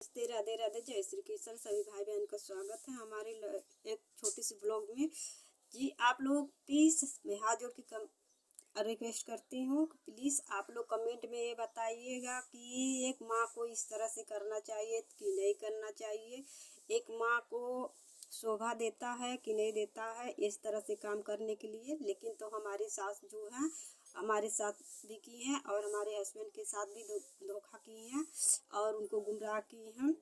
नमस्ते, राधे राधे, जय श्री कृष्ण। सभी भाई बहन का स्वागत है हमारे एक छोटी सी ब्लॉग में। जी आप लोग प्लीज़ मैं हाथ जोड़ के रिक्वेस्ट करती हूँ, प्लीज़ आप लोग कमेंट में ये बताइएगा कि एक माँ को इस तरह से करना चाहिए कि नहीं करना चाहिए। एक माँ को शोभा देता है कि नहीं देता है इस तरह से काम करने के लिए। लेकिन तो हमारी सास जो है हमारे साथ भी की हैं और हमारे हस्बैंड के साथ भी धोखा की हैं और उनको गुमराह की हैं।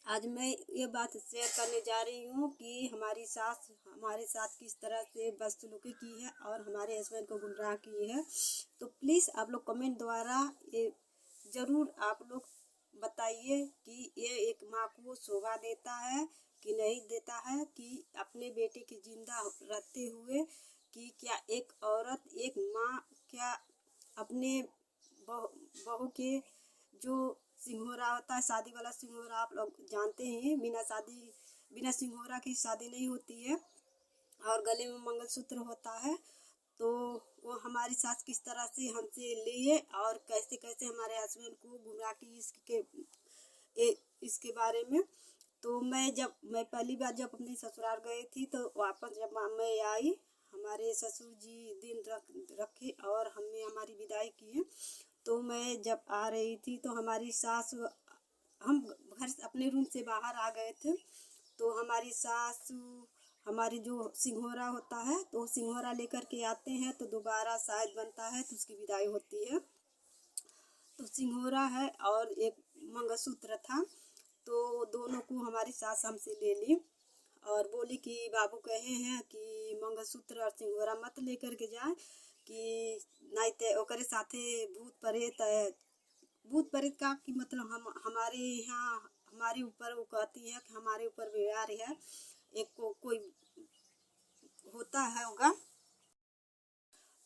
आज मैं ये बात शेयर करने जा रही हूँ कि हमारी सास हमारे साथ किस तरह से बदसलूकी की है और हमारे हस्बैंड को गुमराह की है। तो प्लीज़ आप लोग कमेंट द्वारा ये ज़रूर आप लोग बताइए कि ये एक माँ को शोभा देता है कि नहीं देता है, कि अपने बेटे की जिंदा रहते हुए कि क्या एक औरत एक माँ क्या अपने बहू के जो सिंघोरा होता है, शादी वाला सिंघोरा आप लोग जानते हैं, बिना सिंघोरा की शादी नहीं होती है और गले में मंगलसूत्र होता है। तो वो हमारी सास किस तरह से हमसे लिए और कैसे कैसे हमारे हस्बैंड को गुमराह की इसके बारे में। तो मैं पहली बार जब अपने ससुराल गई थी तो वापस जब मैं आई, हमारे ससुर जी दिन रखे और हमने हमारी विदाई की है। तो मैं जब आ रही थी तो हमारी सास, हम घर से अपने रूम से बाहर आ गए थे तो हमारी सास हमारी जो सिंघोरा होता है तो सिंघोरा लेकर के आते हैं तो दोबारा शायद बनता है तो उसकी विदाई होती है। तो सिंघोरा है और एक मंगलसूत्र था, तो दोनों को हमारी सास हमसे ले ली और बोली कि बाबू कहे हैं कि मंगलसूत्र और सिंघोरा मत लेकर के जाए कि नहीं ते ओकरे साथे भूत प्रेत का कि मतलब हम हमारे यहाँ हमारे ऊपर वो कहती है कि हमारे ऊपर व्यवहार है, एक कोई होता है होगा।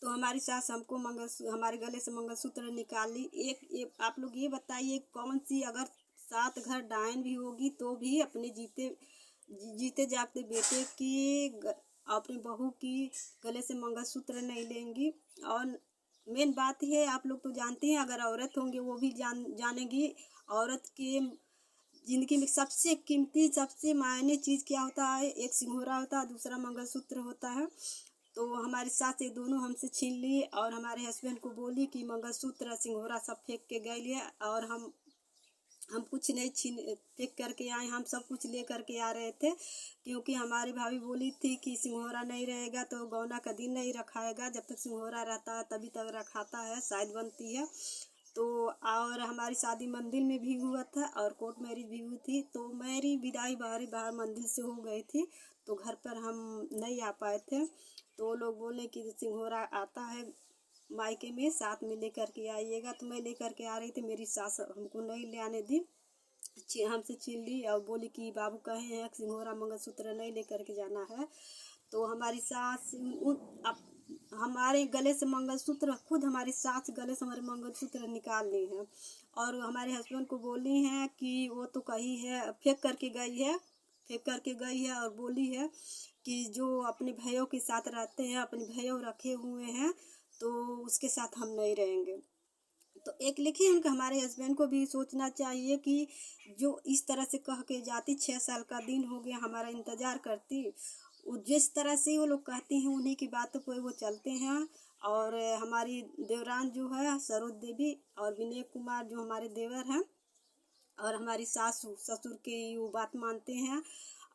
तो हमारी सास हमको हमारे गले से मंगलसूत्र निकाल ली। एक आप लोग ये बताइए कौन सी अगर 7 घर डायन भी होगी तो भी अपने जीते जागते बेटे की अपनी बहू की गले से मंगलसूत्र नहीं लेंगी। और मेन बात है आप लोग तो जानते हैं, अगर औरत होंगे वो भी जानेगी औरत के जिंदगी में सबसे कीमती सबसे मायने चीज़ क्या होता है। एक सिंघोरा होता है, दूसरा मंगलसूत्र होता है। तो हमारी सास ये दोनों हमसे छीन ली और हमारे हस्बैंड को बोली कि मंगलसूत्र सिंघोरा सब फेंक के गए है और हम कुछ नहीं फेंक करके आए, हम सब कुछ ले करके आ रहे थे क्योंकि हमारी भाभी बोली थी कि सिंघोरा नहीं रहेगा तो गौना का दिन नहीं रखाएगा, जब तक सिंघोरा रहता है तभी तक रखाता है, शायद बनती है। तो और हमारी शादी मंदिर में भी हुआ था और कोर्ट मैरिज भी हुई थी। तो मेरी विदाई बाहर मंदिर से हो गई थी तो घर पर हम नहीं आ पाए थे। तो लोग बोले कि सिंघोरा आता है मायके में साथ में लेकर के आइएगा। तो मैं लेकर के आ रही थी, मेरी सास हमको नहीं ले आने दी, हमसे छीन ली और बोली कि बाबू कहे हैं सिंघोरा मंगलसूत्र नहीं लेकर के जाना है। तो हमारी सास हमारे गले से मंगलसूत्र, खुद हमारी सास गले से हमारे मंगलसूत्र निकाल ली है और हमारे हस्बैंड को बोली हैं कि वो तो कही है फेंक करके गई है और बोली है कि जो अपने भाइयों के साथ रहते हैं, अपने भाइयों रखे हुए हैं तो उसके साथ हम नहीं रहेंगे। तो एक लिखी उनका हमारे हस्बैंड को भी सोचना चाहिए कि जो इस तरह से कह के जाती, 6 साल का दिन हो गया हमारा इंतज़ार करती, जिस तरह से वो लोग कहते हैं उन्हीं की बातों पर वो चलते हैं। और हमारी देवरान जो है सरोज देवी और विनय कुमार जो हमारे देवर हैं और हमारी सासू ससुर की वो बात मानते हैं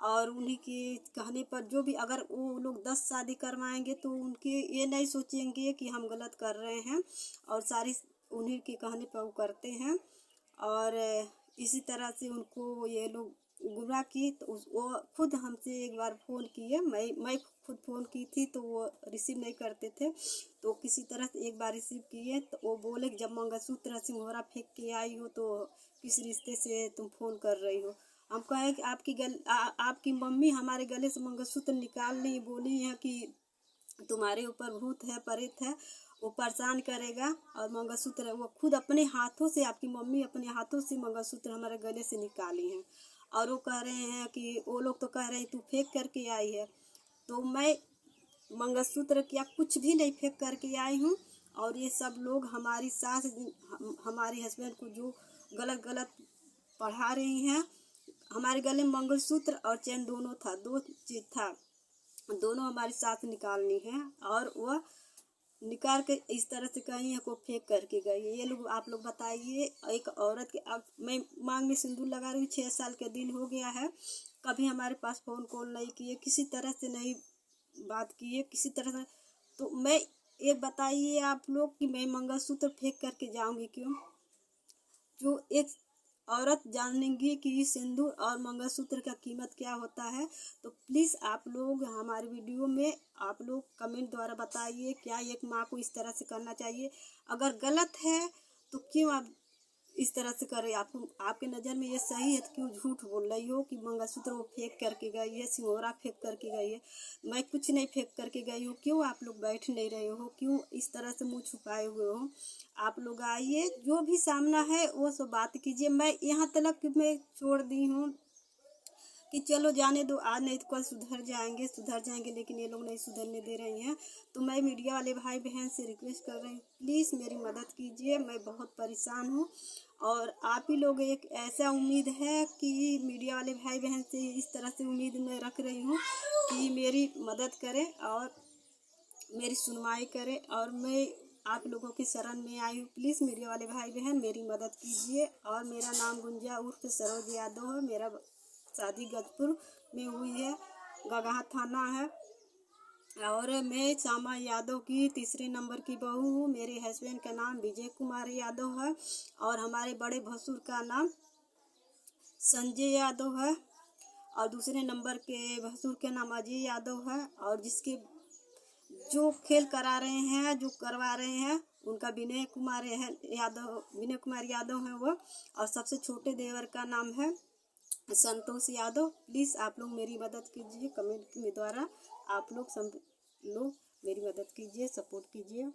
और उन्हीं के कहने पर जो भी अगर वो लोग 10 शादी करवाएंगे तो उनके ये नहीं सोचेंगे कि हम गलत कर रहे हैं और सारी उन्हीं के कहने पर वो करते हैं। और इसी तरह से उनको ये लोग गुमराह की। तो वो खुद हमसे एक बार फ़ोन किए, मैं खुद फ़ोन की थी तो वो रिसीव नहीं करते थे, तो किसी तरह से एक बार रिसीव किए तो वो बोले जब मंगलसूत्र सिंघोरा फेंक के आई हो तो किस रिश्ते से तुम फ़ोन कर रही हो। हम कहें कि आपकी मम्मी हमारे गले से मंगलसूत्र निकाल ली, बोली है कि तुम्हारे ऊपर भूत है प्रेत है वो परेशान करेगा। और मंगलसूत्र वो खुद अपने हाथों से, आपकी मम्मी अपने हाथों से मंगलसूत्र हमारे गले से निकाली हैं और वो कह रहे हैं कि वो लोग तो कह रहे हैं तू फेंक करके आई है। तो मैं मंगलसूत्र क्या कुछ भी नहीं फेंक करके आई हूँ। और ये सब लोग हमारी सास हमारे हस्बैंड को जो गलत पढ़ा रही हैं। हमारे गले में मंगलसूत्र और चैन दोनों था, 2 चीज था, दोनों हमारे साथ निकालनी है। और वह निकाल के इस तरह से कहीं को फेंक करके गई। ये लोग आप लोग बताइए, एक औरत के अब मैं मांग में सिंदूर लगा रही हूँ, 6 साल के दिन हो गया है, कभी हमारे पास फ़ोन कॉल नहीं किए, किसी तरह से नहीं बात किए, किसी तरह से। तो मैं ये बताइए आप लोग कि मैं मंगलसूत्र फेंक करके जाऊंगी क्यों? जो एक औरत जानेंगी कि सिंदूर और मंगलसूत्र का कीमत क्या होता है। तो प्लीज़ आप लोग हमारे वीडियो में आप लोग कमेंट द्वारा बताइए, क्या एक माँ को इस तरह से करना चाहिए? अगर गलत है तो क्यों आप इस तरह से कर रही? आपको आपके नज़र में ये सही है तो क्यों झूठ बोल रही हो कि मंगलसूत्र वो फेंक करके गई है, सिंदूर फेंक करके गई है? मैं कुछ नहीं फेंक करके गई हूँ। क्यों आप लोग बैठ नहीं रहे हो? क्यों इस तरह से मुँह छुपाए हुए हो? आप लोग आइए, जो भी सामना है वो सब बात कीजिए। मैं यहाँ तक मैं छोड़ दी हूँ कि चलो जाने दो, आज नहीं तो कल सुधर जाएंगे, लेकिन ये लोग नहीं सुधरने दे रही हैं। तो मैं मीडिया वाले भाई बहन से रिक्वेस्ट कर रही हूँ, प्लीज़ मेरी मदद कीजिए, मैं बहुत परेशान हूँ। और आप ही लोग एक ऐसा उम्मीद है कि मीडिया वाले भाई बहन से इस तरह से उम्मीद मैं रख रही हूँ कि मेरी मदद करें और मेरी सुनवाई करें। और मैं आप लोगों की शरण में आई हूँ, प्लीज़ मीडिया वाले भाई बहन मेरी मदद कीजिए। और मेरा नाम गुंजा उर्फ सरोज यादव है, मेरा शादी गजपुर में हुई है, गगहा थाना है। और मैं श्यामा यादव की 3 नंबर की बहू हूँ। मेरे हस्बैंड का नाम विजय कुमार यादव है और हमारे बड़े भसुर का नाम संजय यादव है और दूसरे नंबर के भसुर का नाम अजय यादव है। और जिसके जो खेल करा रहे हैं, जो करवा रहे हैं, उनका विनय कुमार यादव है वो। और सबसे छोटे देवर का नाम है संतोष यादव। प्लीज़ आप लोग मेरी मदद कीजिए, कमेंट के द्वारा आप लोग सब लोग मेरी मदद कीजिए, सपोर्ट कीजिए।